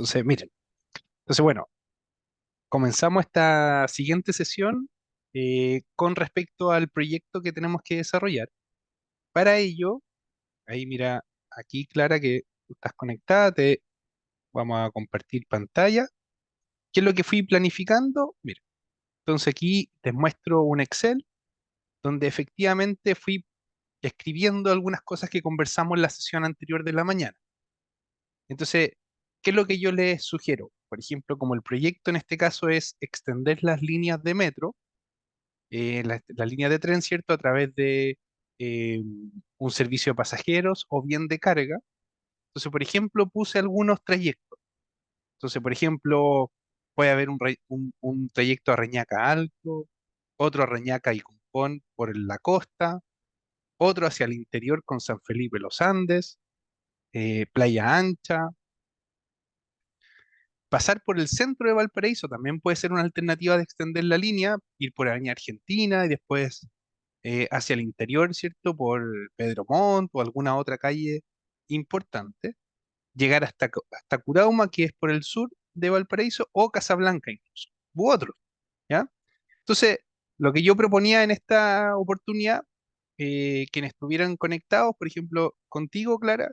Entonces, miren, bueno, comenzamos esta siguiente sesión con respecto al proyecto que tenemos que desarrollar. Para ello, ahí mira, aquí Clara que tú estás conectada, te vamos a compartir pantalla. ¿Qué es lo que fui planificando? Mira, entonces aquí les muestro un Excel donde efectivamente fui escribiendo algunas cosas que conversamos en la sesión anterior de la mañana. Entonces, ¿qué es lo que yo les sugiero? Por ejemplo, como el proyecto en este caso es extender las líneas de metro, la línea de tren, ¿cierto? A través de eh, un servicio de pasajeros o bien de carga. Entonces, por ejemplo, puse algunos trayectos. Entonces, por ejemplo, puede haber un trayecto a Reñaca Alto, otro a Reñaca y Concón por la costa, otro hacia el interior con San Felipe Los Andes, Playa Ancha. Pasar por el centro de Valparaíso también puede ser una alternativa de extender la línea, ir por Avenida Argentina y después hacia el interior, ¿cierto? Por Pedro Montt o alguna otra calle importante, llegar hasta Curauma, que es por el sur de Valparaíso, o Casablanca incluso, u otros, ¿ya? Entonces, lo que yo proponía en esta oportunidad, quienes estuvieran conectados, por ejemplo, contigo, Clara,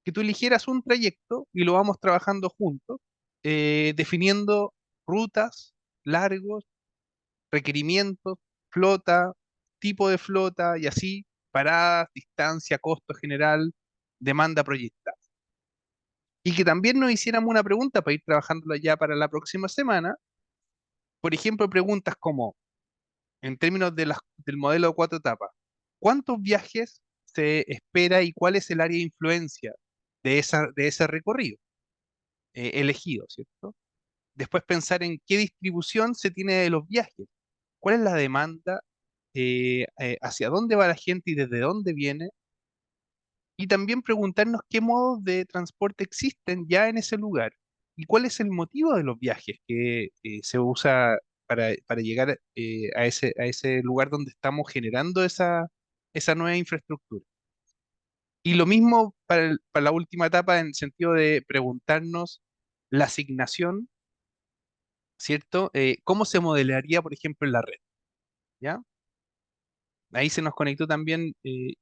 que tú eligieras un trayecto y lo vamos trabajando juntos, definiendo rutas, largos, requerimientos, flota, tipo de flota y así, paradas, distancia, costo general, demanda proyectada. Y que también nos hiciéramos una pregunta para ir trabajándola ya para la próxima semana. Por ejemplo, preguntas como, en términos del modelo de cuatro etapas, ¿cuántos viajes se espera y cuál es el área de influencia de ese recorrido elegido, ¿cierto? Después pensar en qué distribución se tiene de los viajes, cuál es la demanda, hacia dónde va la gente y desde dónde viene, y también preguntarnos qué modos de transporte existen ya en ese lugar y cuál es el motivo de los viajes que se usa para llegar a ese lugar donde estamos generando esa nueva infraestructura. Y lo mismo para la última etapa en el sentido de preguntarnos la asignación, ¿cierto? ¿Cómo se modelaría, por ejemplo, en la red? ¿Ya? Ahí se nos conectó también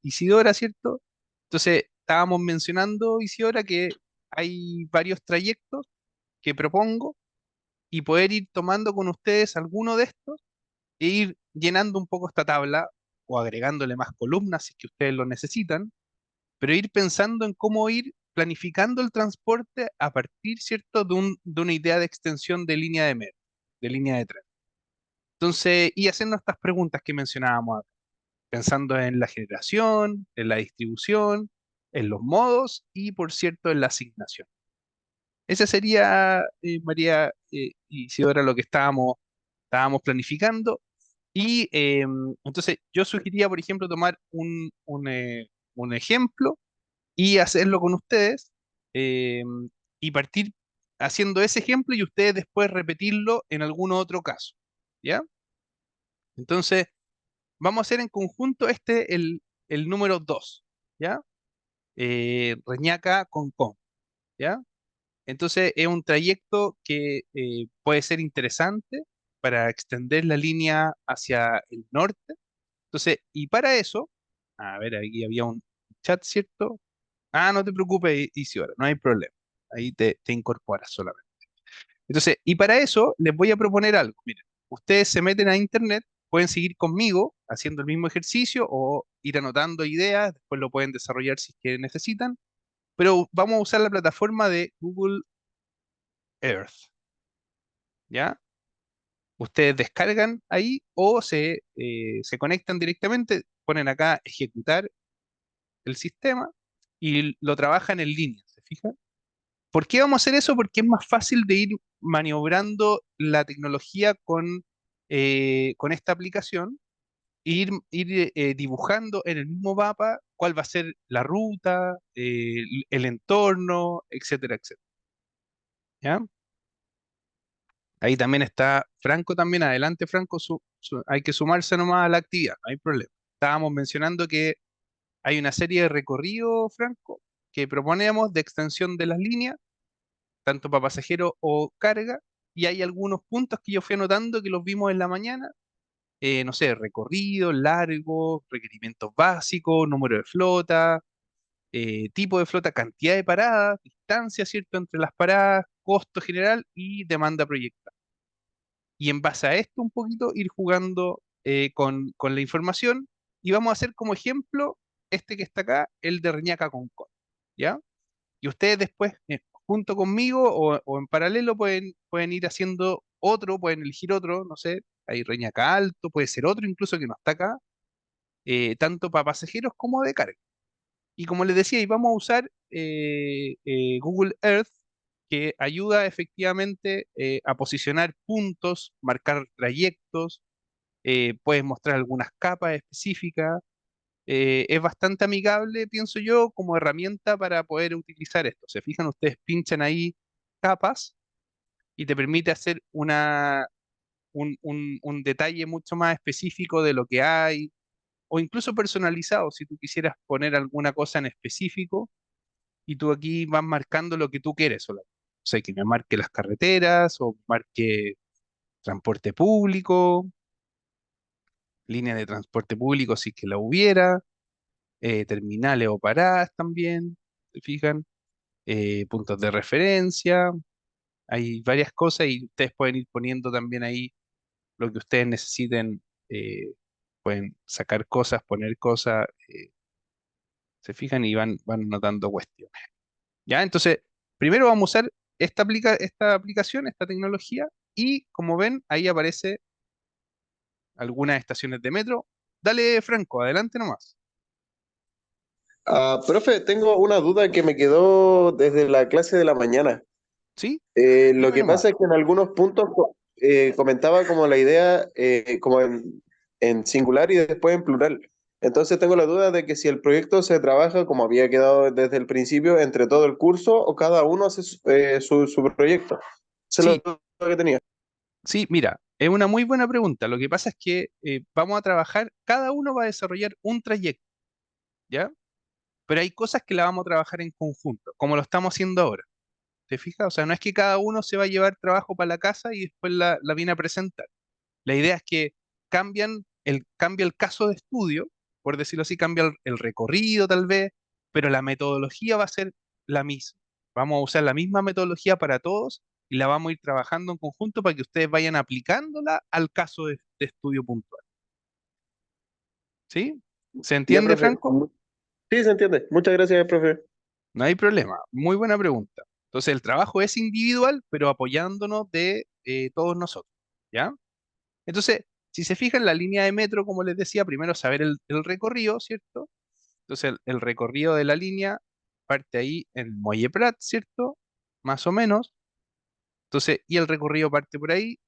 Isidora, ¿cierto? Entonces, estábamos mencionando, Isidora, que hay varios trayectos que propongo y poder ir tomando con ustedes alguno de estos e ir llenando un poco esta tabla o agregándole más columnas si es que ustedes lo necesitan, pero ir pensando en cómo ir planificando el transporte a partir, ¿cierto?, de una idea de extensión de línea de metro, de línea de tren. Entonces, y haciendo estas preguntas que mencionábamos pensando en la generación, en la distribución, en los modos y, por cierto, en la asignación. Ese sería, María Isidora, lo que estábamos planificando. Y entonces yo sugeriría, por ejemplo, tomar un ejemplo y hacerlo con ustedes y partir haciendo ese ejemplo y ustedes después repetirlo en algún otro caso. ¿Ya? Entonces, vamos a hacer en conjunto el número 2, ¿ya? Reñaca Concón, ¿ya? Entonces es un trayecto que puede ser interesante para extender la línea hacia el norte. Entonces, y para eso, a ver, aquí había un chat, ¿cierto? Ah, no te preocupes, Isidora, no hay problema. Ahí te incorporas solamente. Entonces, y para eso les voy a proponer algo. Miren, ustedes se meten a internet, pueden seguir conmigo haciendo el mismo ejercicio o ir anotando ideas, después lo pueden desarrollar si es que necesitan, pero vamos a usar la plataforma de Google Earth, ¿ya? Ustedes descargan ahí o se conectan directamente, ponen acá ejecutar el sistema y lo trabajan en línea, ¿se fijan? ¿Por qué vamos a hacer eso? Porque es más fácil de ir maniobrando la tecnología con esta aplicación, e ir dibujando en el mismo mapa cuál va a ser la ruta, el entorno, etcétera, etcétera. ¿Ya? Ahí también está Franco también. Adelante, Franco. Hay que sumarse nomás a la actividad, no hay problema. Estábamos mencionando que hay una serie de recorridos, Franco, que proponemos de extensión de las líneas tanto para pasajeros o carga, y hay algunos puntos que yo fui anotando que los vimos en la mañana, no sé, recorrido, largo, requerimientos básicos, número de flota, tipo de flota, cantidad de paradas, distancia, ¿cierto?, entre las paradas, costo general y demanda proyectada. Y en base a esto un poquito ir jugando con la información y vamos a hacer como ejemplo este que está acá, el de Reñaca con Concón, ¿ya? Y ustedes después, junto conmigo o en paralelo, pueden ir haciendo otro, pueden elegir otro, no sé, hay Reñaca Alto, puede ser otro incluso que no está acá, tanto para pasajeros como de carga. Y como les decía, y vamos a usar Google Earth, que ayuda efectivamente a posicionar puntos, marcar trayectos, puedes mostrar algunas capas específicas. Es bastante amigable, pienso yo, como herramienta para poder utilizar esto. Se fijan, ustedes pinchan ahí capas y te permite hacer un detalle mucho más específico de lo que hay, o incluso personalizado, si tú quisieras poner alguna cosa en específico y tú aquí vas marcando lo que tú quieres solamente. O sea, que me marque las carreteras o marque transporte público, línea de transporte público si que la hubiera, terminales o paradas también, ¿se fijan? Puntos de referencia, hay varias cosas y ustedes pueden ir poniendo también ahí lo que ustedes necesiten, pueden sacar cosas, poner cosas, se fijan y van notando cuestiones. ¿Ya? Entonces, primero vamos a usar esta aplicación, esta tecnología, y como ven, ahí aparece algunas estaciones de metro. Dale, Franco, adelante nomás. Profe, tengo una duda que me quedó desde la clase de la mañana. ¿Sí? Lo Dime que nomás. pasa es que en algunos puntos comentaba como la idea como en singular y después en plural. Entonces tengo la duda de que si el proyecto se trabaja como había quedado desde el principio entre todo el curso o cada uno hace su proyecto. Esa es la Sí, duda que tenía. sí, mira, es una muy buena pregunta. Lo que pasa es que vamos a trabajar, cada uno va a desarrollar un trayecto, ¿ya? Pero hay cosas que la vamos a trabajar en conjunto, como lo estamos haciendo ahora. ¿Te fijas? O sea, no es que cada uno se va a llevar trabajo para la casa y después la viene a presentar. La idea es que cambia el caso de estudio, por decirlo así, cambia el recorrido tal vez, pero la metodología va a ser la misma. Vamos a usar la misma metodología para todos y la vamos a ir trabajando en conjunto para que ustedes vayan aplicándola al caso de estudio puntual. ¿Sí? ¿Se Ya, entiende, profe. Franco? Sí, se entiende. Muchas gracias, profe. No hay problema. Muy buena pregunta. Entonces, el trabajo es individual, pero apoyándonos de todos nosotros. ¿Ya? Entonces, si se fijan en la línea de metro, como les decía, primero saber el recorrido, ¿cierto? Entonces, el recorrido de la línea parte ahí en Muelle Prat, ¿cierto? Más o menos. Entonces, y el recorrido parte por ahí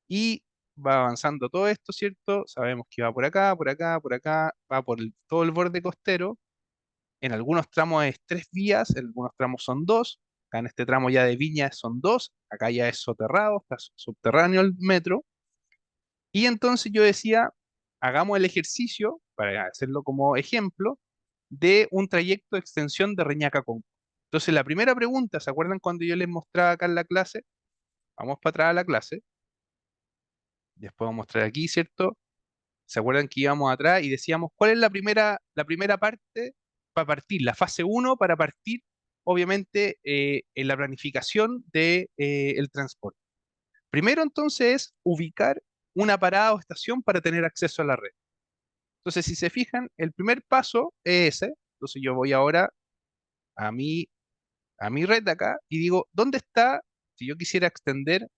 y va avanzando todo esto, ¿cierto? Sabemos que va por acá, por acá, por acá, va por todo el borde costero. En algunos tramos es tres vías, en algunos tramos son dos. Acá en este tramo ya de Viña son dos, acá ya es soterrado, está subterráneo el metro. Y entonces yo decía, hagamos el ejercicio, para hacerlo como ejemplo, de un trayecto de extensión de Reñaca con. Entonces la primera pregunta, ¿se acuerdan cuando yo les mostraba acá en la clase? Vamos para atrás a la clase, después vamos a mostrar aquí, ¿cierto? ¿Se acuerdan que íbamos atrás y decíamos cuál es la primera parte para partir, la fase uno para partir, obviamente, en la planificación de, el transporte? Primero entonces es ubicar una parada o estación para tener acceso a la red. Entonces, si se fijan, el primer paso es ese. Entonces yo voy ahora a mi red de acá y digo, ¿dónde está? Si yo quisiera extender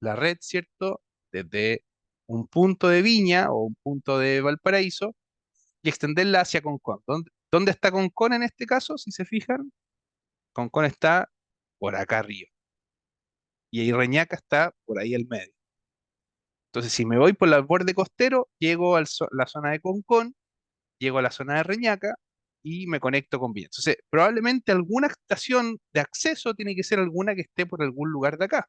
la red, ¿cierto? Desde un punto de Viña o un punto de Valparaíso y extenderla hacia Concón. ¿Dónde está Concón en este caso? Si se fijan, Concón está por acá arriba y ahí Reñaca está por ahí al medio. Entonces, si me voy por el borde costero, llego a la zona de Concón, llego a la zona de Reñaca y me conecto con Viña. Entonces, probablemente alguna estación de acceso tiene que ser alguna que esté por algún lugar de acá,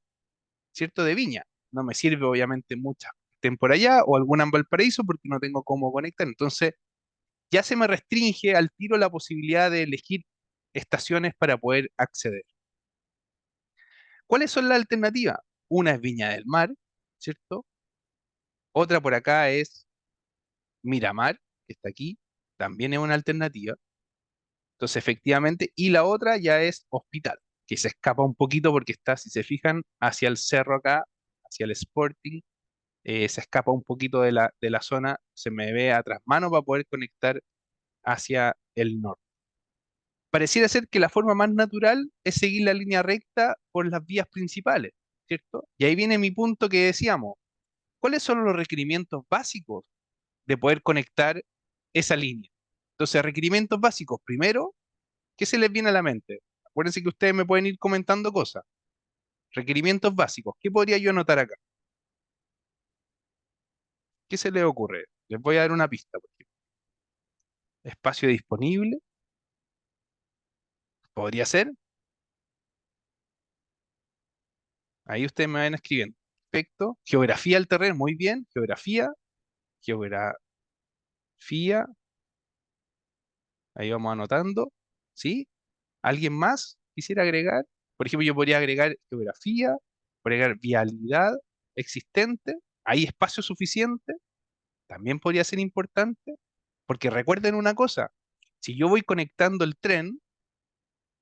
¿cierto? De Viña. No me sirve, obviamente, muchas que estén por allá o alguna en Valparaíso porque no tengo cómo conectar. Entonces, ya se me restringe al tiro la posibilidad de elegir estaciones para poder acceder. ¿Cuáles son las alternativas? Una es Viña del Mar, ¿cierto? Otra por acá es Miramar, que está aquí, también es una alternativa. Entonces, efectivamente, y la otra ya es Hospital, que se escapa un poquito porque está, si se fijan, hacia el cerro acá, hacia el Sporting, se escapa un poquito de la zona, se me ve atrás mano para poder conectar hacia el norte. Pareciera ser que la forma más natural es seguir la línea recta por las vías principales, ¿cierto? Y ahí viene mi punto que decíamos, ¿cuáles son los requerimientos básicos de poder conectar esa línea? Entonces, requerimientos básicos, primero, ¿qué se les viene a la mente? Acuérdense que ustedes me pueden ir comentando cosas. Requerimientos básicos, ¿qué podría yo anotar acá? ¿Qué se les ocurre? Les voy a dar una pista, por ejemplo. Espacio disponible, podría ser. Ahí ustedes me van escribiendo. Perfecto. Geografía del terreno, muy bien. Geografía, ahí vamos anotando. ¿Sí? ¿Alguien más quisiera agregar? Por ejemplo, yo podría agregar geografía, podría agregar vialidad existente. ¿Hay espacio suficiente? También podría ser importante. Porque recuerden una cosa, si yo voy conectando el tren,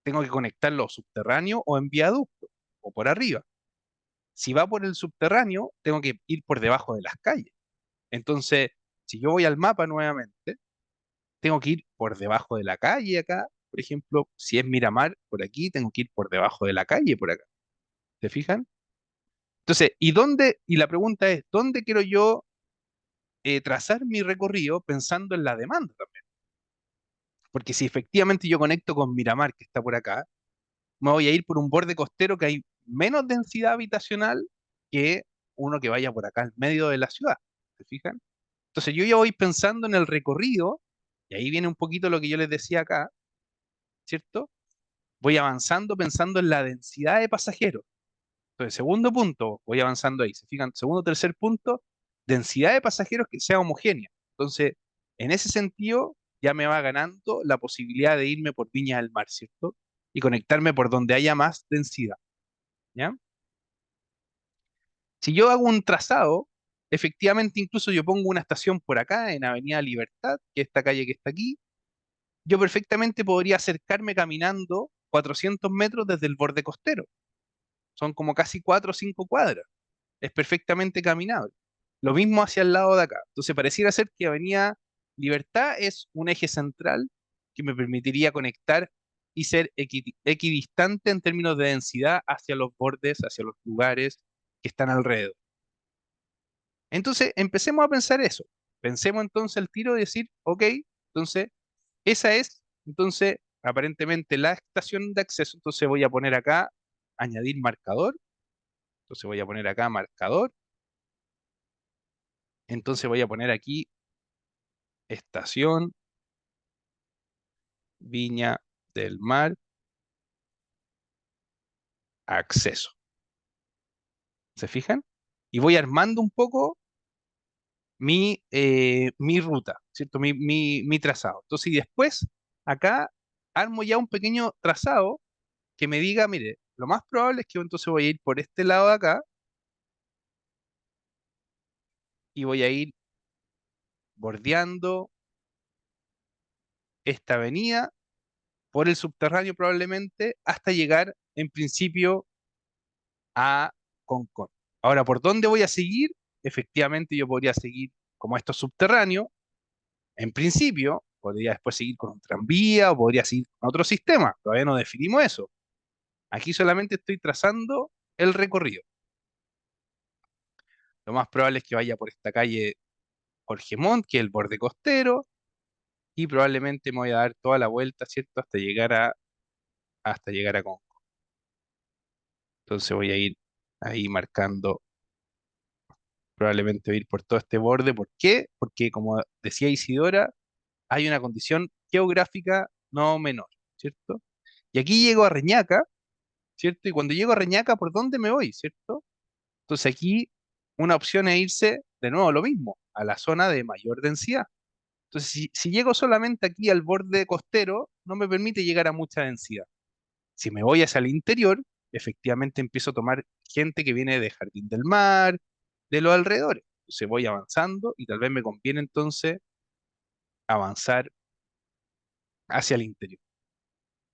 tengo que conectarlo subterráneo o en viaducto o por arriba. Si va por el subterráneo, tengo que ir por debajo de las calles. Entonces, si yo voy al mapa nuevamente, tengo que ir por debajo de la calle acá. Por ejemplo, si es Miramar, por aquí, tengo que ir por debajo de la calle por acá. ¿Se fijan? Entonces, ¿y dónde? Y la pregunta es, ¿dónde quiero yo trazar mi recorrido pensando en la demanda también? Porque si efectivamente yo conecto con Miramar, que está por acá, me voy a ir por un borde costero que hay menos densidad habitacional que uno que vaya por acá al medio de la ciudad. ¿Se fijan? Entonces yo ya voy pensando en el recorrido, y ahí viene un poquito lo que yo les decía acá, ¿cierto? Voy avanzando pensando en la densidad de pasajeros. Entonces, segundo punto, voy avanzando ahí. ¿Se fijan? Segundo, tercer punto, densidad de pasajeros que sea homogénea. Entonces, en ese sentido, ya me va ganando la posibilidad de irme por Viña del Mar, ¿cierto? Y conectarme por donde haya más densidad, ¿ya? Si yo hago un trazado, efectivamente incluso yo pongo una estación por acá, en Avenida Libertad, que es esta calle que está aquí, yo perfectamente podría acercarme caminando 400 metros desde el borde costero. Son como casi 4 o 5 cuadras. Es perfectamente caminable. Lo mismo hacia el lado de acá. Entonces pareciera ser que Avenida Libertad es un eje central que me permitiría conectar y ser equidistante en términos de densidad hacia los bordes, hacia los lugares que están alrededor. Entonces empecemos a pensar eso. Pensemos entonces el tiro de decir, ok, entonces esa es, entonces, aparentemente la estación de acceso. Entonces voy a poner acá, añadir marcador. Entonces voy a poner acá marcador. Entonces voy a poner aquí estación Viña del Mar, acceso. ¿Se fijan? Y voy armando un poco mi ruta, ¿cierto? Mi trazado. Entonces, y después, acá armo ya un pequeño trazado que me diga, mire, lo más probable es que yo entonces voy a ir por este lado de acá y voy a ir bordeando esta avenida por el subterráneo probablemente hasta llegar en principio a Concón. Ahora, ¿por dónde voy a seguir? Efectivamente, yo podría seguir como esto es subterráneo. En principio, podría después seguir con un tranvía o podría seguir con otro sistema. Todavía no definimos eso. Aquí solamente estoy trazando el recorrido. Lo más probable es que vaya por esta calle Jorge Montt, que es el borde costero, y probablemente me voy a dar toda la vuelta, ¿cierto? Hasta llegar a Concón. Entonces voy a ir ahí marcando, probablemente voy a ir por todo este borde. ¿Por qué? Porque como decía Isidora, hay una condición geográfica no menor, ¿cierto? Y aquí llego a Reñaca, ¿cierto? Y cuando llego a Reñaca, ¿por dónde me voy, ¿cierto? Entonces aquí una opción es irse, de nuevo, lo mismo, a la zona de mayor densidad. Entonces, si llego solamente aquí al borde costero, no me permite llegar a mucha densidad. Si me voy hacia el interior, efectivamente empiezo a tomar gente que viene de Jardín del Mar, de los alrededores. Entonces voy avanzando y tal vez me conviene entonces avanzar hacia el interior.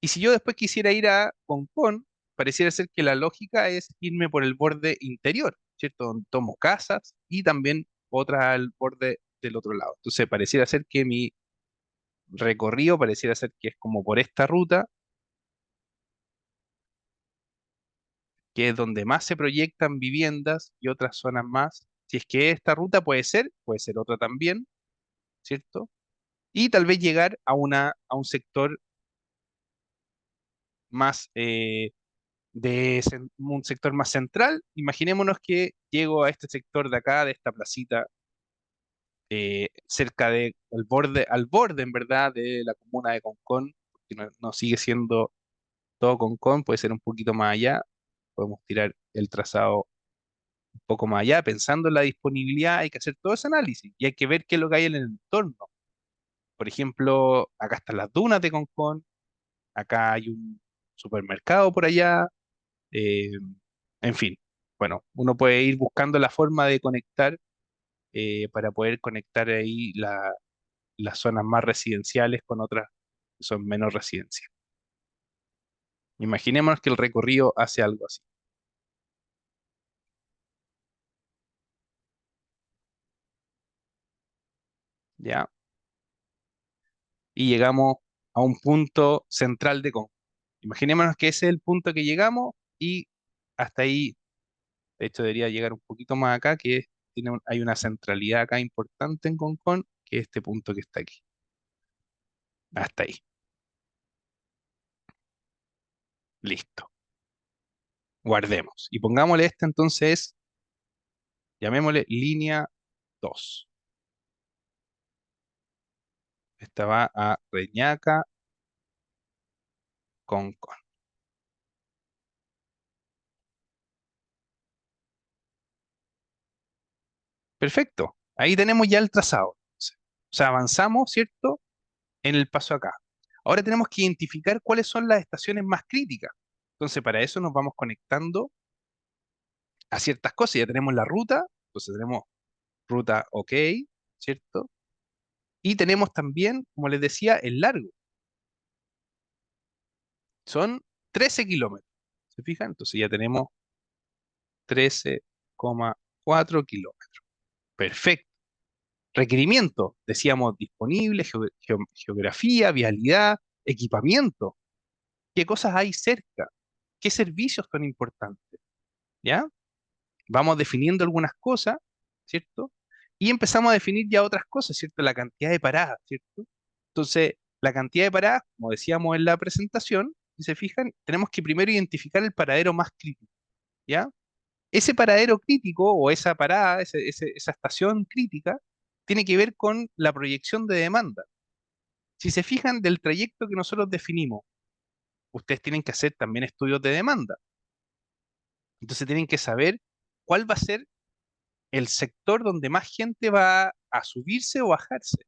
Y si yo después quisiera ir a Concón, pareciera ser que la lógica es irme por el borde interior, ¿cierto? Donde tomo casas y también otras al borde del otro lado. Entonces pareciera ser que mi recorrido pareciera ser que es como por esta ruta, que es donde más se proyectan viviendas y otras zonas más. Si es que esta ruta puede ser otra también, ¿cierto? Y tal vez llegar a un sector más un sector más central. Imaginémonos que llego a este sector de acá, de esta placita, cerca de al borde en verdad de la comuna de Concón, porque no sigue siendo todo Concón, puede ser un poquito más allá. Podemos tirar el trazado un poco más allá, pensando en la disponibilidad, hay que hacer todo ese análisis y hay que ver qué es lo que hay en el entorno. Por ejemplo, acá están las dunas de Concón, acá hay un supermercado por allá, eh, en fin. Bueno, uno puede ir buscando la forma de conectar para poder conectar ahí las zonas más residenciales con otras que son menos residenciales. Imaginémonos que el recorrido hace algo así, ¿ya? Y llegamos a un punto central de Concón. Imaginémonos que ese es el punto que llegamos y hasta ahí, de hecho debería llegar un poquito más acá, hay una centralidad acá importante en Concón, que es este punto que está aquí. Hasta ahí. Listo. Guardemos. Y pongámosle este entonces, llamémosle línea 2. Esta va a Reñaca, Concón. Perfecto. Ahí tenemos ya el trazado. O sea, avanzamos, ¿cierto? En el paso acá. Ahora tenemos que identificar cuáles son las estaciones más críticas. Entonces, para eso nos vamos conectando a ciertas cosas. Ya tenemos la ruta, entonces tenemos ruta OK, ¿cierto? Y tenemos también, como les decía, el largo. Son 13 kilómetros. ¿Se fijan? Entonces ya tenemos 13,4 kilómetros. Perfecto. Requerimiento, decíamos disponible, geografía, vialidad, equipamiento. ¿Qué cosas hay cerca? ¿Qué servicios son importantes? ¿Ya? Vamos definiendo algunas cosas, ¿cierto? Y empezamos a definir ya otras cosas, ¿cierto? La cantidad de paradas, ¿cierto? Entonces, la cantidad de paradas, como decíamos en la presentación, si se fijan, tenemos que primero identificar el paradero más crítico, ¿ya? Ese paradero crítico o esa parada, esa estación crítica, tiene que ver con la proyección de demanda. Si se fijan del trayecto que nosotros definimos, ustedes tienen que hacer también estudios de demanda. Entonces tienen que saber cuál va a ser el sector donde más gente va a subirse o bajarse.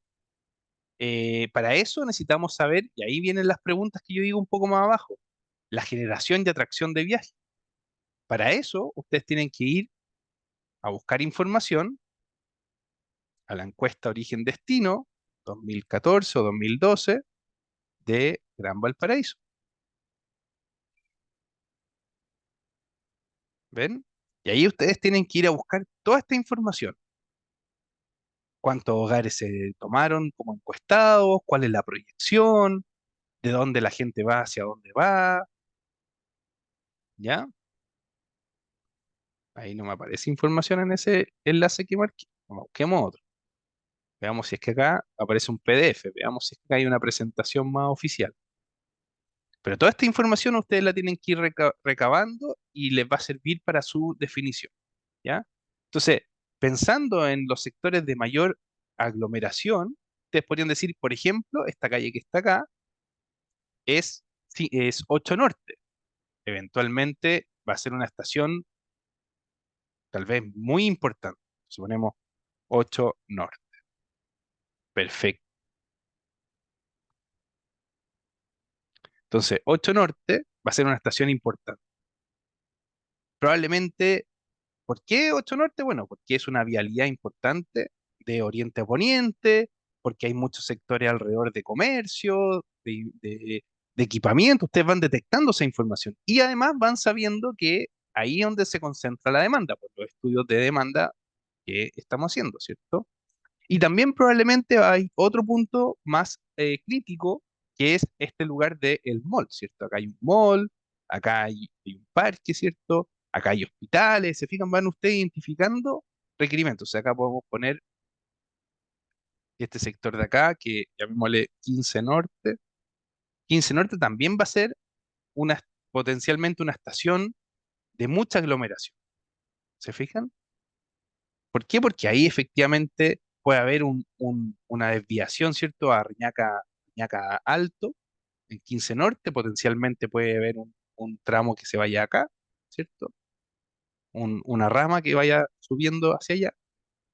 Para eso necesitamos saber, y ahí vienen las preguntas que yo digo un poco más abajo, la generación y atracción de viajes. Para eso ustedes tienen que ir a buscar información a la encuesta Origen-Destino 2014 o 2012 de Gran Valparaíso. ¿Ven? Y ahí ustedes tienen que ir a buscar toda esta información. ¿Cuántos hogares se tomaron como encuestados? ¿Cuál es la proyección? ¿De dónde la gente va hacia dónde va? ¿Ya? Ahí no me aparece información en ese enlace que marqué. Bueno, busquemos otro. Veamos si es que acá aparece un PDF. Veamos si es que acá hay una presentación más oficial. Pero toda esta información ustedes la tienen que ir recabando y les va a servir para su definición. ¿Ya? Entonces, pensando en los sectores de mayor aglomeración, ustedes podrían decir, por ejemplo, esta calle que está acá es, sí, es 8 Norte. Eventualmente va a ser una estación tal vez muy importante. Suponemos 8 Norte. Perfecto. Entonces, 8 Norte va a ser una estación importante. Probablemente, ¿por qué 8 Norte? Bueno, porque es una vialidad importante de oriente a poniente, porque hay muchos sectores alrededor de comercio, de equipamiento, ustedes van detectando esa información y además van sabiendo que ahí es donde se concentra la demanda, por los estudios de demanda que estamos haciendo, ¿cierto? Y también probablemente hay otro punto más crítico, que es este lugar del mall, ¿cierto? Acá hay un mall, acá hay un parque, ¿cierto? Acá hay hospitales, se fijan, van ustedes identificando requerimientos. O sea, acá podemos poner este sector de acá, que llamémosle 15 Norte. 15 Norte también va a ser una, potencialmente una estación de mucha aglomeración. ¿Se fijan? ¿Por qué? Porque ahí efectivamente puede haber una desviación, ¿cierto? A Reñaca Alto, en 15 Norte, potencialmente puede haber un tramo que se vaya acá, ¿cierto? Una rama que vaya subiendo hacia allá.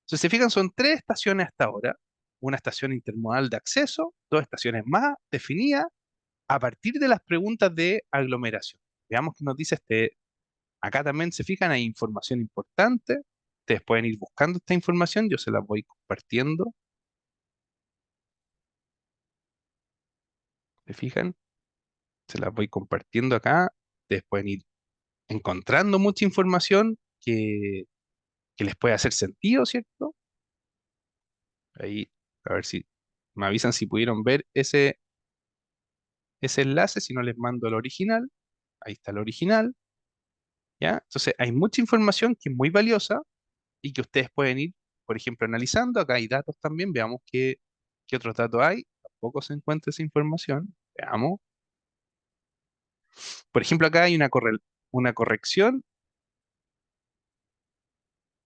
Entonces, se fijan, son tres estaciones hasta ahora, una estación intermodal de acceso, dos estaciones más definidas a partir de las preguntas de aglomeración. Veamos qué nos dice este. Acá también se fijan, hay información importante. Ustedes pueden ir buscando esta información, yo se las voy compartiendo. ¿Se fijan? Se las voy compartiendo acá. Ustedes pueden ir encontrando mucha información que les puede hacer sentido, ¿cierto? Ahí, a ver si me avisan si pudieron ver ese enlace, si no les mando el original. Ahí está el original, ¿ya? Entonces, hay mucha información que es muy valiosa y que ustedes pueden ir, por ejemplo, analizando. Acá hay datos también, veamos qué otros datos hay. Tampoco se encuentra esa información. Veamos. Por ejemplo, acá hay una corrección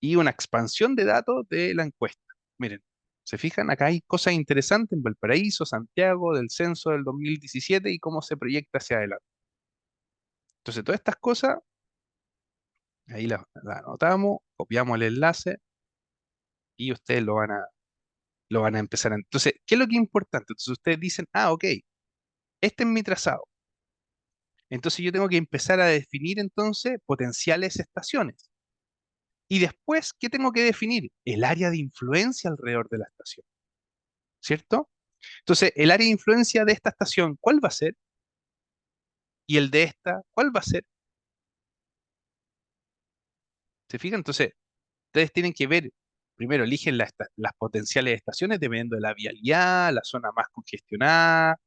y una expansión de datos de la encuesta. Miren, se fijan, acá hay cosas interesantes en Valparaíso, Santiago, del censo del 2017 y cómo se proyecta hacia adelante. Entonces, todas estas cosas, ahí las anotamos, copiamos el enlace y ustedes lo van a empezar a. Entonces, ¿qué es lo que es importante? Entonces, ustedes dicen, ok, este es mi trazado. Entonces, yo tengo que empezar a definir entonces potenciales estaciones. Y después, ¿qué tengo que definir? El área de influencia alrededor de la estación, ¿cierto? Entonces, el área de influencia de esta estación, ¿cuál va a ser? Y el de esta, ¿cuál va a ser? ¿Se fijan? Entonces, ustedes tienen que ver, primero eligen las potenciales estaciones dependiendo de la vialidad, la zona más congestionada,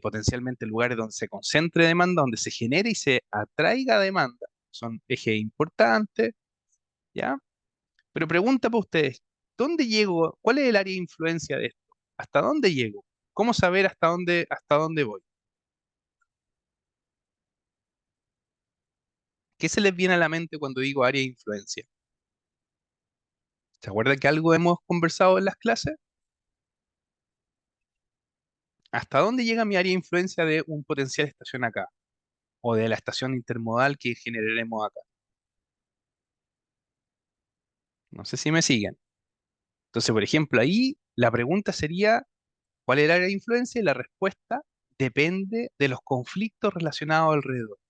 potencialmente lugares donde se concentre demanda, donde se genere y se atraiga demanda. Son ejes importantes, ¿ya? Pero pregunta para ustedes, ¿dónde llego? ¿Cuál es el área de influencia de esto? ¿Hasta dónde llego? ¿Cómo saber hasta dónde voy? ¿Qué se les viene a la mente cuando digo área de influencia? ¿Se acuerdan que algo hemos conversado en las clases? ¿Hasta dónde llega mi área de influencia de un potencial estación acá? O de la estación intermodal que generaremos acá. No sé si me siguen. Entonces, por ejemplo, ahí la pregunta sería, ¿cuál es el área de influencia? Y la respuesta depende de los conflictos relacionados alrededor.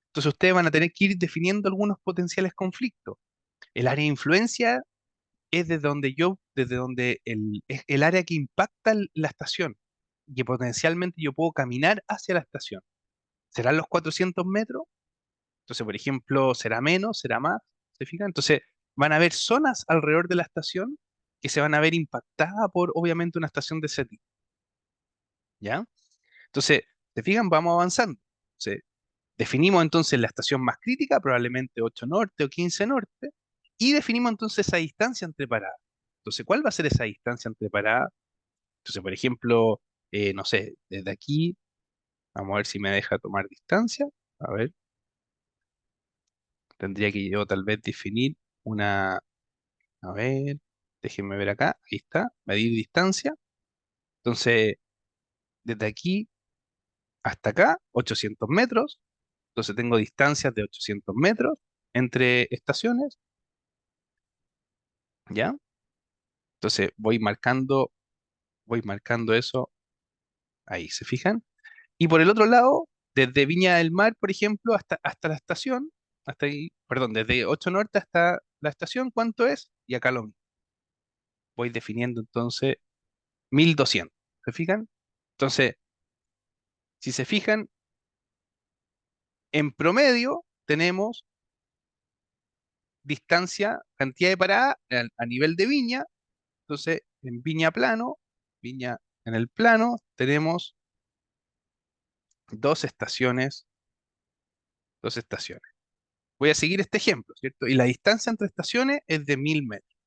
Entonces, ustedes van a tener que ir definiendo algunos potenciales conflictos. El área de influencia es desde donde es el área que impacta la estación y que potencialmente yo puedo caminar hacia la estación. ¿Serán los 400 metros? Entonces, por ejemplo, ¿será menos? ¿Será más? ¿Se fijan? Entonces, van a haber zonas alrededor de la estación que se van a ver impactadas por, obviamente, una estación de ese tipo, ¿ya? Entonces, ¿se fijan? Vamos avanzando. Entonces, definimos entonces la estación más crítica, probablemente 8 Norte o 15 Norte, y definimos entonces esa distancia entre paradas. Entonces, ¿cuál va a ser esa distancia entre paradas? Entonces, por ejemplo, no sé, desde aquí, vamos a ver si me deja tomar distancia. A ver, tendría que yo tal vez definir una, a ver, déjenme ver acá, ahí está, medir distancia. Entonces, desde aquí hasta acá, 800 metros. Entonces, tengo distancias de 800 metros entre estaciones, ¿ya? Entonces, voy marcando eso ahí, ¿se fijan? Y por el otro lado, desde Viña del Mar, por ejemplo, hasta la estación, hasta ahí, perdón, desde 8 Norte hasta la estación, ¿cuánto es? Y acá lo mismo. Voy definiendo entonces 1200. ¿Se fijan? Entonces, si se fijan, en promedio tenemos distancia, cantidad de paradas a nivel de Viña. Entonces, en Viña plano, Viña en el plano, tenemos dos estaciones, dos estaciones. Voy a seguir este ejemplo, ¿cierto? Y la distancia entre estaciones es de 1000 metros,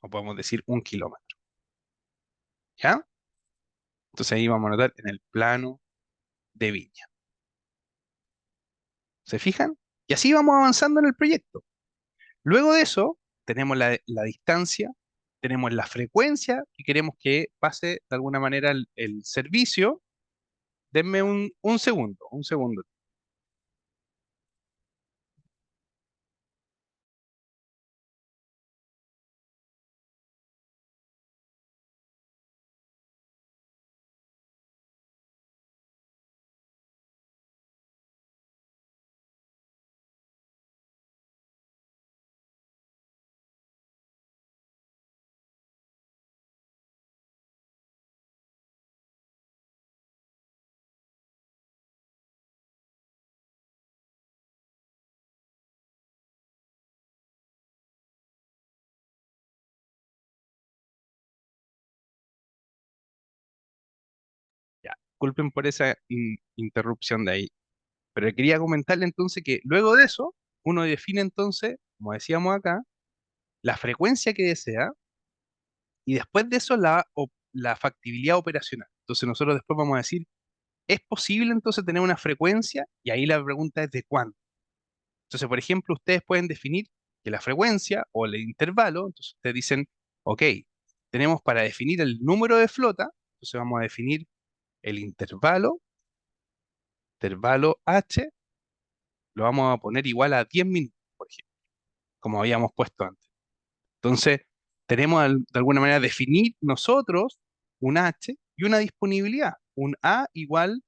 o podemos decir 1 kilómetro, ¿ya? Entonces ahí vamos a anotar en el plano de Viña. ¿Se fijan? Y así vamos avanzando en el proyecto. Luego de eso, tenemos la distancia, tenemos la frecuencia que queremos que pase de alguna manera el servicio. Denme un segundo, un segundo. Ya, disculpen por esa interrupción de ahí. Pero quería comentarle entonces que luego de eso, uno define entonces, como decíamos acá, la frecuencia que desea y después de eso la factibilidad operacional. Entonces nosotros después vamos a decir, ¿es posible entonces tener una frecuencia? Y ahí la pregunta es ¿de cuánto? Entonces, por ejemplo, ustedes pueden definir que la frecuencia o el intervalo, entonces ustedes dicen, ok, tenemos para definir el número de flota, entonces vamos a definir el intervalo h, lo vamos a poner igual a 10 minutos, por ejemplo, como habíamos puesto antes. Entonces, tenemos de alguna manera definir nosotros un h y una disponibilidad, un a igual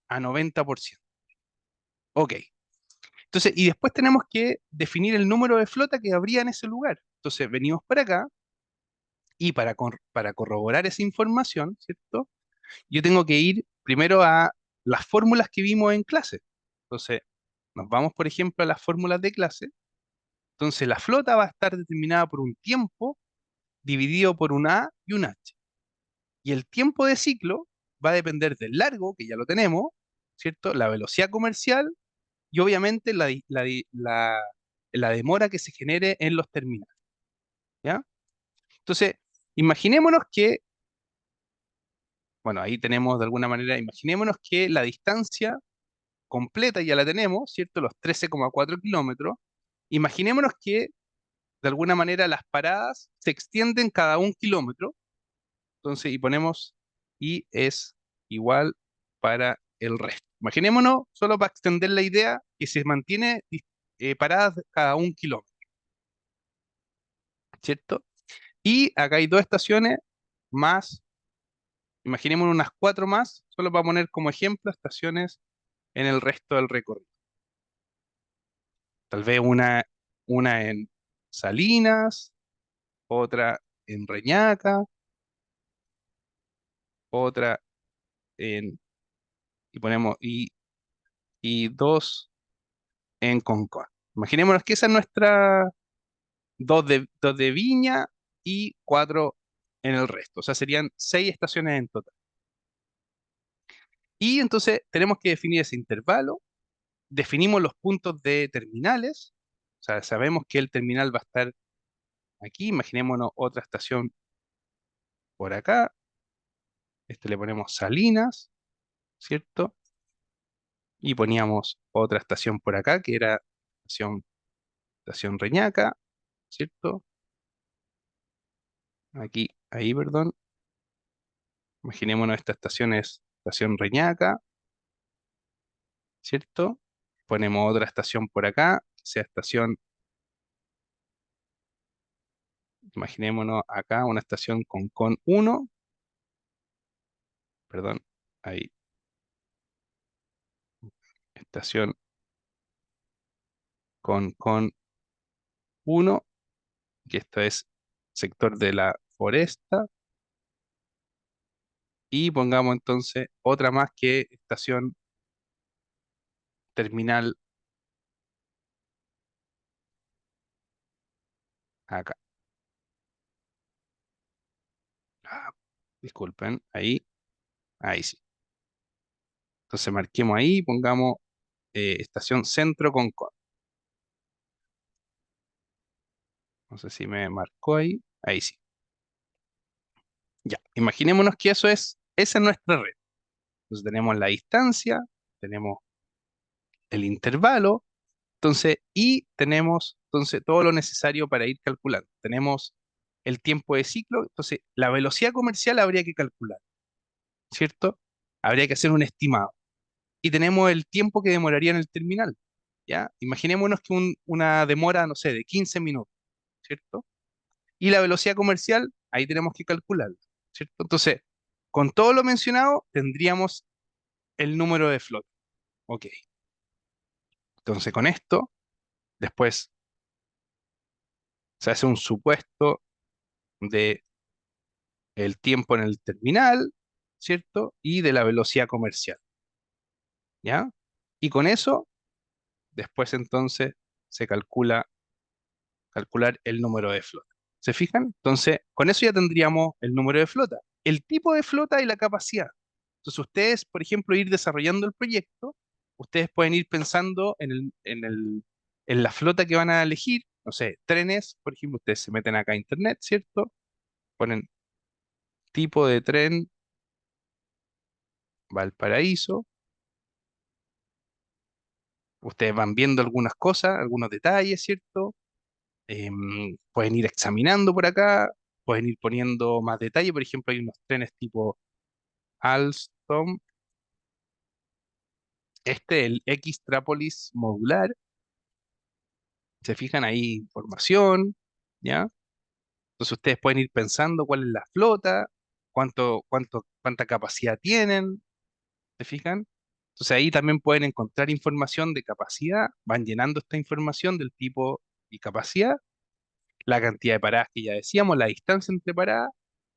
a 90%. Ok. Entonces, y después tenemos que definir el número de flota que habría en ese lugar. Entonces, venimos para acá y para corroborar esa información, ¿cierto? Yo tengo que ir primero a las fórmulas que vimos en clase. Entonces, nos vamos, por ejemplo, a las fórmulas de clase. Entonces, la flota va a estar determinada por un tiempo dividido por un A y un H. Y el tiempo de ciclo va a depender del largo, que ya lo tenemos, ¿cierto? La velocidad comercial y obviamente la demora que se genere en los terminales, ¿ya? Entonces, imaginémonos que, bueno, ahí tenemos de alguna manera, imaginémonos que la distancia completa ya la tenemos, ¿cierto? Los 13,4 kilómetros. Imaginémonos que de alguna manera las paradas se extienden cada 1 kilómetro, entonces, y ponemos y es igual para el resto. Imaginémonos, solo para extender la idea, que se mantiene paradas cada 1 kilómetro, ¿cierto? Y acá hay dos estaciones más, imaginemos unas cuatro más, solo para poner como ejemplo estaciones en el resto del recorrido. Tal vez una en Salinas, otra en Reñaca, otra en, y ponemos, y dos en Concón. Imaginémonos que esa es nuestra, dos de Viña y cuatro en el resto. O sea, serían 6 estaciones en total. Y entonces tenemos que definir ese intervalo, definimos los puntos de terminales, o sea, sabemos que el terminal va a estar aquí, imaginémonos otra estación por acá, este le ponemos Salinas, ¿cierto? Y poníamos otra estación por acá, que era estación, estación Reñaca, ¿cierto? Aquí, ahí, perdón. Imaginémonos esta estación es estación Reñaca, ¿cierto? Ponemos otra estación por acá, que sea estación, imaginémonos acá una estación con 1, perdón, ahí, estación con uno, que esto es sector de la Foresta, y pongamos entonces otra más que estación terminal acá. Ah, disculpen, ahí sí. Entonces marquemos ahí, pongamos estación Centro Concón. No sé si me marcó ahí sí. Ya, imaginémonos que esa es nuestra red. Entonces tenemos la distancia, tenemos el intervalo, entonces, y tenemos entonces todo lo necesario para ir calculando. Tenemos el tiempo de ciclo, entonces la velocidad comercial habría que calcular, ¿cierto? Habría que hacer un estimado. Y tenemos el tiempo que demoraría en el terminal, ¿ya? Imaginémonos que una demora, no sé, de 15 minutos, ¿cierto? Y la velocidad comercial, ahí tenemos que calcularla, ¿cierto? Entonces, con todo lo mencionado, tendríamos el número de flota. Ok. Entonces, con esto, después se hace un supuesto de el tiempo en el terminal, ¿cierto? Y de la velocidad comercial, ¿ya? Y con eso, después entonces se calcular el número de flota. ¿Se fijan? Entonces, con eso ya tendríamos el número de flota, el tipo de flota y la capacidad. Entonces, ustedes, por ejemplo, ir desarrollando el proyecto, ustedes pueden ir pensando en la flota que van a elegir, no sé, trenes, por ejemplo, ustedes se meten acá a internet, ¿cierto? Ponen tipo de tren Valparaíso, ustedes van viendo algunas cosas, algunos detalles, ¿cierto? Pueden ir examinando por acá, pueden ir poniendo más detalle, por ejemplo, hay unos trenes tipo Alstom, el X-Trápolis modular, se fijan ahí información, ¿ya? Entonces ustedes pueden ir pensando cuál es la flota, cuánta capacidad tienen, ¿se fijan? Entonces ahí también pueden encontrar información de capacidad, van llenando esta información del tipo y capacidad, la cantidad de paradas que ya decíamos, la distancia entre paradas,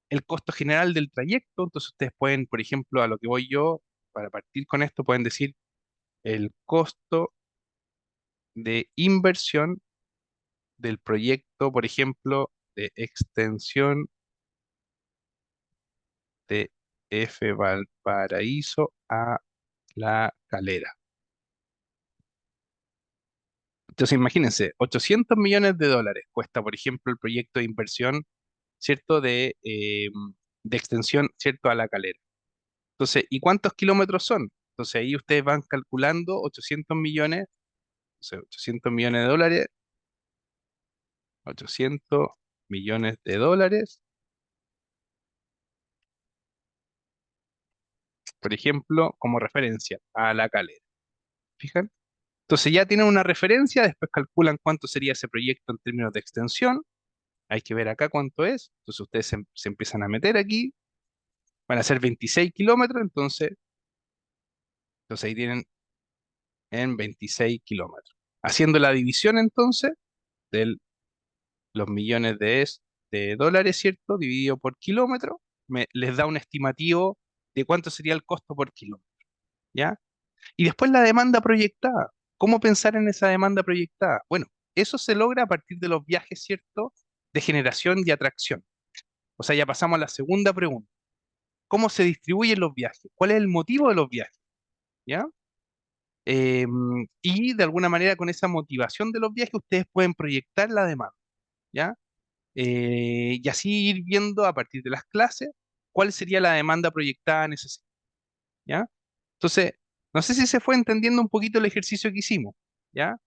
el costo general del trayecto. Entonces ustedes pueden, por ejemplo, a lo que voy yo, para partir con esto, pueden decir el costo de inversión del proyecto, por ejemplo, de extensión de F Valparaíso a La Calera. Entonces imagínense, 800 millones de dólares cuesta, por ejemplo, el proyecto de inversión, ¿cierto? De extensión, ¿cierto? A La Calera. Entonces, ¿y cuántos kilómetros son? Entonces ahí ustedes van calculando 800 millones, o sea, 800 millones de dólares, 800 millones de dólares, por ejemplo, como referencia a La Calera. ¿Fijan? Entonces ya tienen una referencia, después calculan cuánto sería ese proyecto en términos de extensión. Hay que ver acá cuánto es. Entonces ustedes se empiezan a meter aquí. Van a ser 26 kilómetros, entonces ahí tienen en 26 kilómetros. Haciendo la división entonces de los millones de dólares, ¿cierto? Dividido por kilómetro, les da un estimativo de cuánto sería el costo por kilómetro, ¿ya? Y después la demanda proyectada. ¿Cómo pensar en esa demanda proyectada? Bueno, eso se logra a partir de los viajes, ¿cierto? De generación y atracción. O sea, ya pasamos a la segunda pregunta. ¿Cómo se distribuyen los viajes? ¿Cuál es el motivo de los viajes? ¿Ya? Y de alguna manera con esa motivación de los viajes ustedes pueden proyectar la demanda, ¿ya? Y así ir viendo a partir de las clases cuál sería la demanda proyectada en ese sector, ¿ya? Entonces, no sé si se fue entendiendo un poquito el ejercicio que hicimos, ¿ya?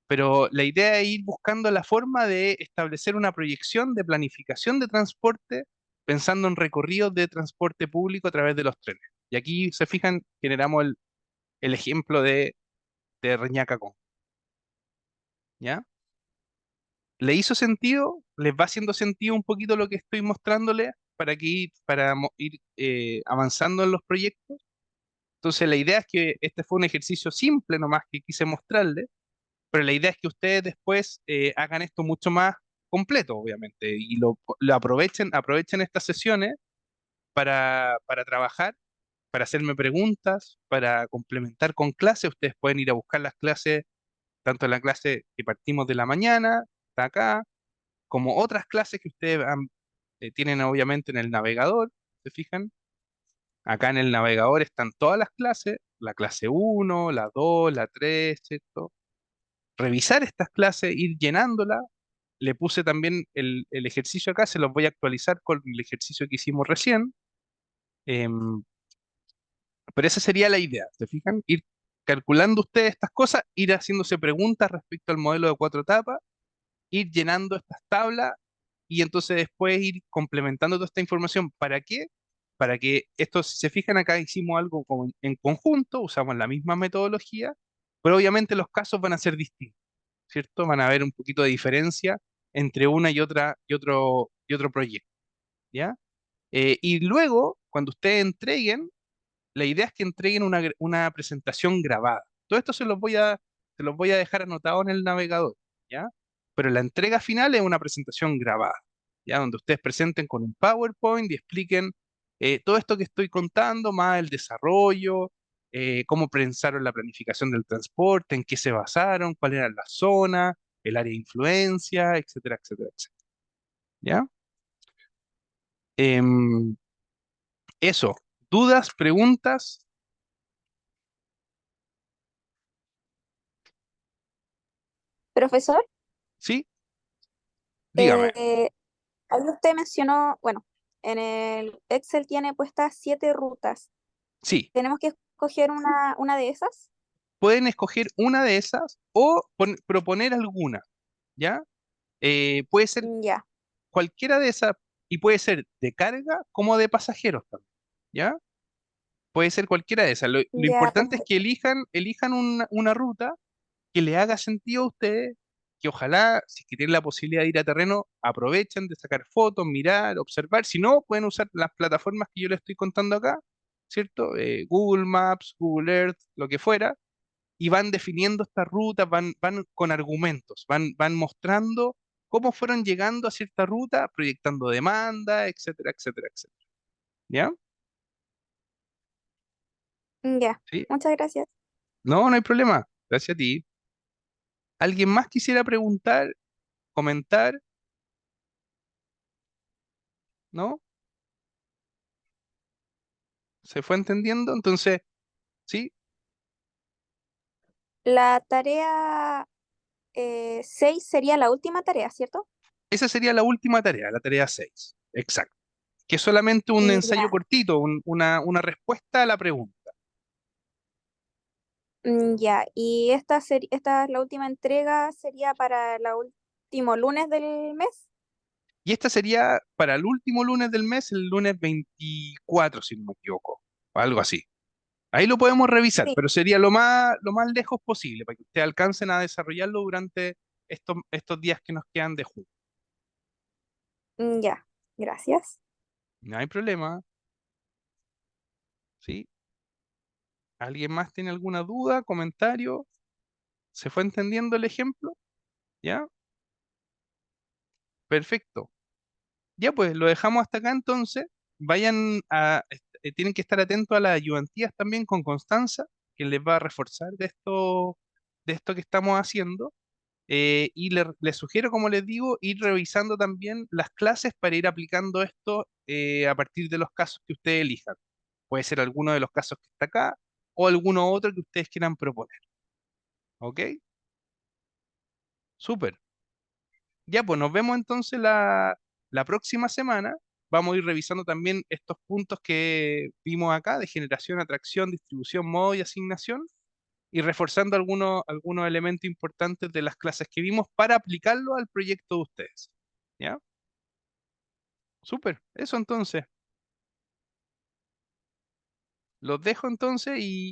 Pero la idea es ir buscando la forma de establecer una proyección de planificación de transporte pensando en recorridos de transporte público a través de los trenes. Y aquí se fijan, generamos el ejemplo de Reñaca con, ¿ya? ¿Le hizo sentido? ¿Les va haciendo sentido un poquito lo que estoy mostrándoles ir avanzando en los proyectos? Entonces la idea es que este fue un ejercicio simple nomás que quise mostrarles, pero la idea es que ustedes después hagan esto mucho más completo, obviamente, y lo aprovechen estas sesiones para trabajar, para hacerme preguntas, para complementar con clases. Ustedes pueden ir a buscar las clases, tanto la clase que partimos de la mañana, está acá, como otras clases que ustedes tienen obviamente en el navegador, ¿se fijan? Acá en el navegador están todas las clases, la clase uno, la 2, la 3, ¿cierto? Revisar estas clases, ir llenándolas. Le puse también el ejercicio acá, se los voy a actualizar con el ejercicio que hicimos recién. em, pero esa sería la idea, ¿se fijan? Ir calculando ustedes estas cosas, ir haciéndose preguntas respecto al modelo de cuatro etapas, ir llenando estas tablas y entonces después ir complementando toda esta información. ¿Para qué? Para que esto, si se fijan acá, hicimos algo como en conjunto, usamos la misma metodología, pero obviamente los casos van a ser distintos, ¿cierto? Van a haber un poquito de diferencia entre una y otra y otro proyecto, ¿ya? Y luego, cuando ustedes entreguen, la idea es que entreguen una presentación grabada. Todo esto se los voy a dejar anotado en el navegador, ¿ya? Pero la entrega final es una presentación grabada, ¿ya? Donde ustedes presenten con un PowerPoint y expliquen todo esto que estoy contando, más el desarrollo, cómo pensaron la planificación del transporte, en qué se basaron, cuál era la zona, el área de influencia, etcétera, etcétera, etcétera, ¿ya? Em, eso, dudas, preguntas, Profesor, ¿sí? Dígame. eh, ahí usted mencionó, bueno, en el Excel tiene puestas 7 rutas. Sí, ¿Tenemos que escoger una de esas? pueden escoger una de esas o proponer alguna, ¿ya? Puede ser Ya, cualquiera de esas y puede ser de carga como de pasajeros también, ¿ya? Puede ser cualquiera de esas. Lo ya, importante es que perfecto. elijan una ruta que le haga sentido a ustedes, que ojalá, si es que tienen la posibilidad de ir a terreno, aprovechen de sacar fotos, mirar, observar. Si no, pueden usar las plataformas que yo les estoy contando acá, ¿cierto? Google Maps, Google Earth, lo que fuera y van definiendo estas rutas, van con argumentos, van mostrando cómo fueron llegando a cierta ruta, proyectando demanda, etcétera, etcétera, etcétera. ¿Ya? Ya, ¿Sí? muchas gracias. No, no hay problema. Gracias a ti. ¿Alguien más quisiera preguntar, comentar? ¿No? ¿Se fue entendiendo? Entonces, sí, La tarea 6 sería la última tarea, ¿cierto? esa sería la última tarea, la tarea 6. Exacto. Que es solamente un ensayo Ya, cortito, una respuesta a la pregunta. ya. Y esta es la última entrega, sería para el último lunes del mes. Y esta sería para el último lunes del mes, el lunes 24, si no me equivoco, o algo así. Ahí lo podemos revisar, Sí, pero sería lo más lejos posible para que ustedes alcancen a desarrollarlo durante estos días que nos quedan de junio. ya, gracias. No hay problema, ¿sí? ¿Alguien más tiene alguna duda, comentario? ¿Se fue entendiendo el ejemplo? ¿Ya? Perfecto. Ya pues, lo dejamos hasta acá entonces. Tienen que estar atentos a las ayudantías también con Constanza, que les va a reforzar de esto que estamos haciendo. Y les sugiero, como les digo, ir revisando también las clases para ir aplicando esto a partir de los casos que ustedes elijan. Puede ser alguno de los casos que está acá o alguno otro que ustedes quieran proponer. ¿Ok? Súper. Ya, pues nos vemos entonces la próxima semana. Vamos a ir revisando también estos puntos que vimos acá de generación, atracción, distribución, modo y asignación y reforzando algunos elementos importantes de las clases que vimos para aplicarlo al proyecto de ustedes. ¿Ya? Súper. Eso entonces. Los dejo entonces y